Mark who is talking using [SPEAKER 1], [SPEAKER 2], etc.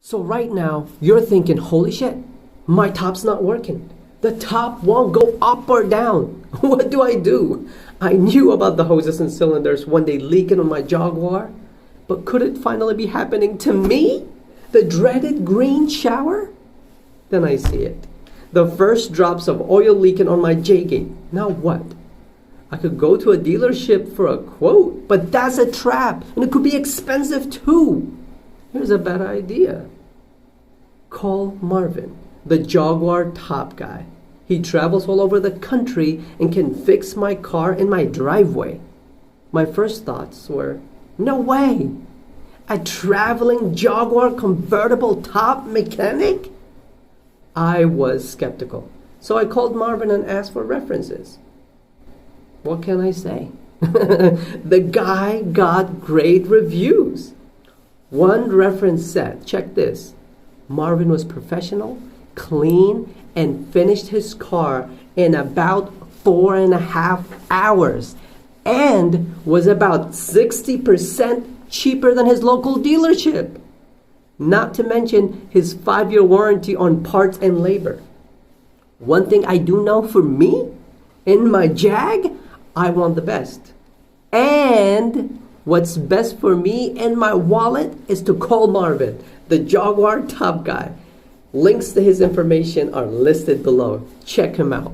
[SPEAKER 1] So right now, you're thinking, holy shit, my top's not working. The top won't go up or down. What do? I knew about the hoses and cylinders when they leaking on my Jaguar, but could it finally be happening to me? The dreaded green shower? Then I see it. The first drops of oil leaking on my J-gate. Now what? I could go to a dealership for a quote, but that's a trap, and it could be expensive too. Here's a better idea. Call Marvin, the Jaguar top guy. He travels all over the country and can fix my car in my driveway. My first thoughts were, no way! A traveling Jaguar convertible top mechanic? I was skeptical, so I called Marvin and asked for references. What can I say? The guy got great reviews. One reference said, check this, Marvin was professional, clean, and finished his car in about 4.5 hours and was about 60% cheaper than his local dealership. Not to mention his 5-year warranty on parts and labor. One thing I do know for me, in my Jag, I want the best. And what's best for me and my wallet is to call Marvin, the Jaguar top guy. Links to his information are listed below. Check him out.